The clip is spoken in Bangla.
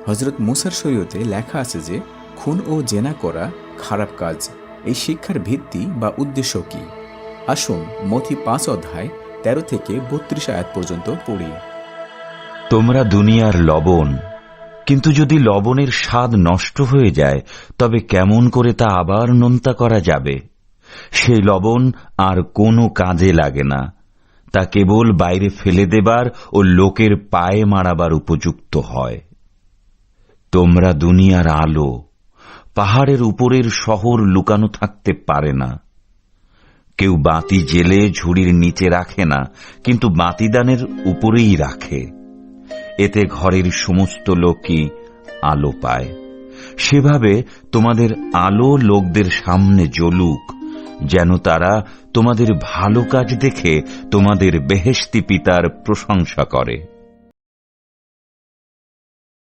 হযরত মুসার শরীয়তে লেখা আছে যে খুন ও জেনা করা খারাপ কাজ। এই শিক্ষার ভিত্তি বা উদ্দেশ্য কি? আসুন মথি ৫ অধ্যায় ১৩ থেকে ৩২ আয়াত পর্যন্ত পড়ি। তোমরা দুনিয়ার লবণ, কিন্তু যদি লবণের স্বাদ নষ্ট হয়ে যায় তবে কেমন করে তা আবার নোনতা করা যাবে? সেই লবণ আর কোনো কাজে লাগে না, তা কেবল বাইরে ফেলে দেবার ও লোকের পায়ে মারাবার উপযুক্ত হয়। তোমরা দুনিয়ার আলো। পাহাড়ের উপরের শহর লুকানো থাকতে পারে না। কেউ বাতি জেলে ঝুড়ির নিচে রাখে না, কিন্তু বাতিদানের উপরেই রাখে, এতে ঘরের সমস্ত লোকই আলো পায়। সেভাবে তোমাদের আলো লোকদের সামনে জ্বলুক, যেন তারা তোমাদের ভালো কাজ দেখে তোমাদের বেহেশতি পিতার প্রশংসা করে।